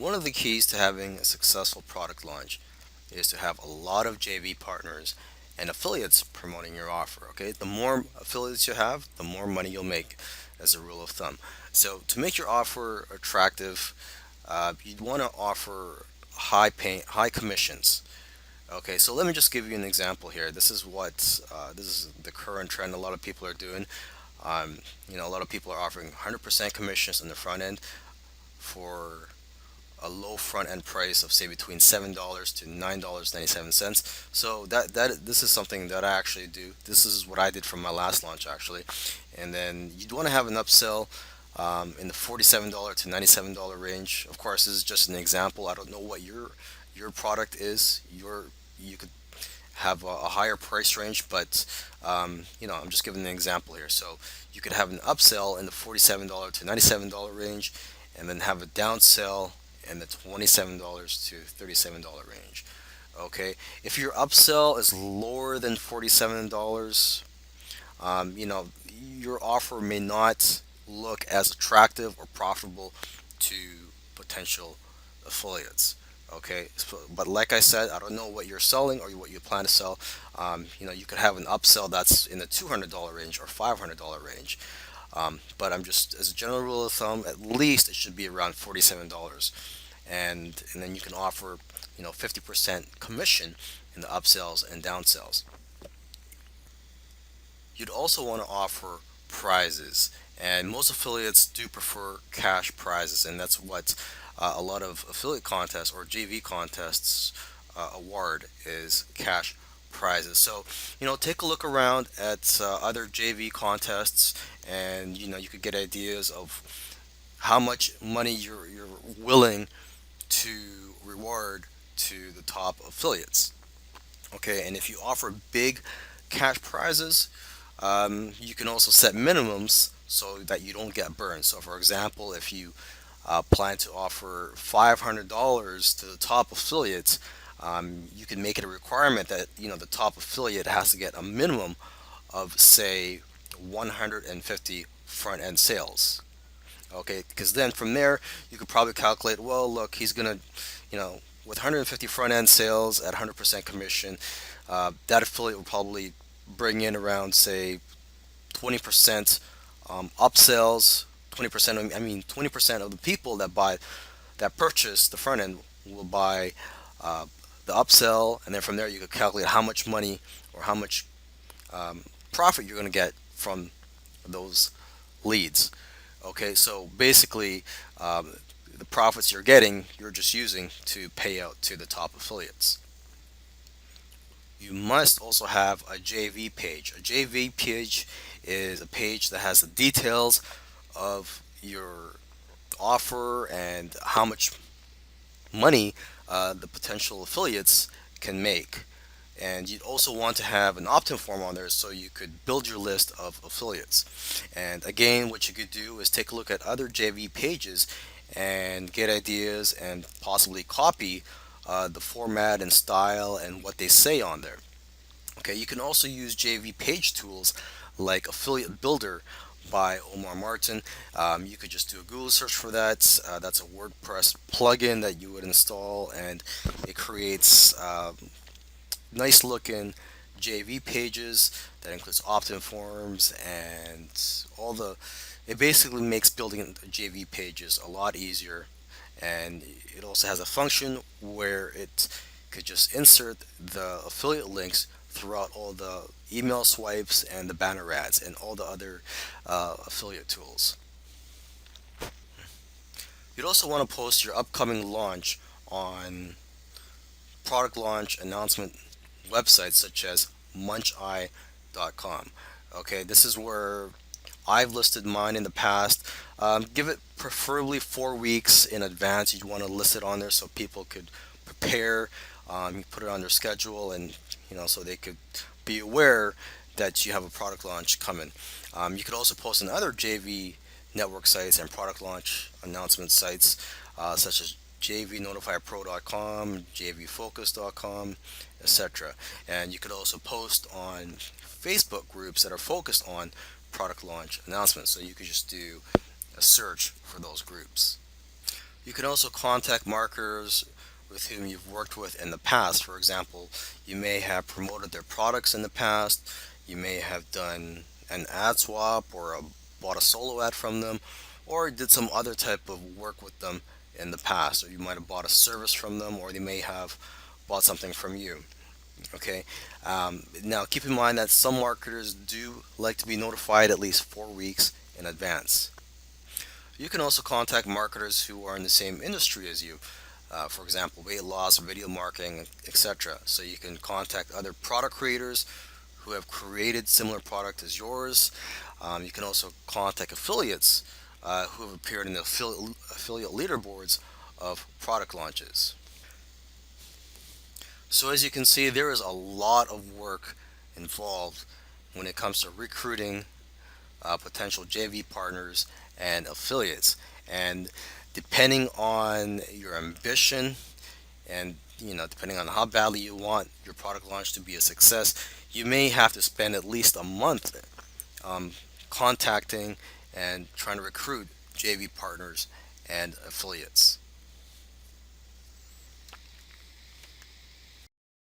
One of the keys to having a successful product launch is to have a lot of JV partners and affiliates promoting your offer. Okay, the more affiliates you have, the more money you'll make, as a rule of thumb. So to make your offer attractive, you'd want to offer high commissions. Okay, so let me just give you an example here. This is the current trend. A lot of people are doing. A lot of people are offering 100% commissions on the front end for a low front end price of say between $7 to $9.97. So that this is something that I actually do. This is what I did for my last launch actually, and then you'd want to have an upsell in the $47 to $97 range. Of course, this is just an example. I don't know what your product is. You could have a higher price range, but I'm just giving an example here. So you could have an upsell in the $47 to $97 range, and then have a downsell in the $27 to $37 range. Okay, if your upsell is lower than $47, your offer may not look as attractive or profitable to potential affiliates. Okay, but like I said, I don't know what you're selling or what you plan to sell. You could have an upsell that's in the $200 range or $500 range. But I'm just, as a general rule of thumb, at least it should be around $47, and then you can offer 50% commission in the upsells and downsells. You'd also want to offer prizes, and most affiliates do prefer cash prizes, and that's what a lot of affiliate contests or JV contests award is cash prizes. So take a look around at other JV contests, and you could get ideas of how much money you're willing to reward to the top affiliates. Okay, and if you offer big cash prizes, you can also set minimums so that you don't get burned. So, for example, if you plan to offer $500 to the top affiliates, you can make it a requirement that the top affiliate has to get a minimum of say 150 front end sales. Okay, because then from there you could probably calculate. Well, look, he's gonna, with 150 front end sales at 100% commission, that affiliate will probably bring in around say 20% upsells. 20%. I mean, 20% of the people that purchase the front end will buy uh, the upsell, and then from there you could calculate how much money or how much profit you're going to get from those leads. Okay, so basically, the profits you're getting, you're just using to pay out to the top affiliates. You must also have a JV page. A JV page is a page that has the details of your offer and how much money the potential affiliates can make. And you'd also want to have an opt-in form on there so you could build your list of affiliates. And again, what you could do is take a look at other JV pages and get ideas and possibly copy the format and style and what they say on there. Okay, you can also use JV page tools like Affiliate Builder by Omar Martin. You could just do a Google search for that. That's a WordPress plugin that you would install, and it creates nice looking JV pages that includes opt-in forms and all the. It basically makes building JV pages a lot easier, and it also has a function where it could just insert the affiliate links throughout all the email swipes and the banner ads and all the other affiliate tools. You'd also want to post your upcoming launch on product launch announcement websites such as muncheye.com. Okay, this is where I've listed mine in the past. Give it preferably 4 weeks in advance. You want to list it on there so people could prepare. You put it on their schedule, and so they could be aware that you have a product launch coming. You could also post on other JV network sites and product launch announcement sites such as jvnotifypro.com, jvfocus.com, etc. And you could also post on Facebook groups that are focused on product launch announcements. So you could just do a search for those groups. You can also contact marketers with whom you've worked with in the past. For example, you may have promoted their products in the past, you may have done an ad swap or bought a solo ad from them, or did some other type of work with them in the past, or you might have bought a service from them, or they may have bought something from you. Okay. Now, keep in mind that some marketers do like to be notified at least 4 weeks in advance. You can also contact marketers who are in the same industry as you, for example, weight loss, video marketing, etc. So you can contact other product creators who have created similar product as yours. You can also contact affiliates who have appeared in the affiliate leaderboards of product launches. So as you can see, there is a lot of work involved when it comes to recruiting potential JV partners and affiliates. And depending on your ambition and depending on how badly you want your product launch to be a success, you may have to spend at least a month um, contacting and trying to recruit JV partners and affiliates.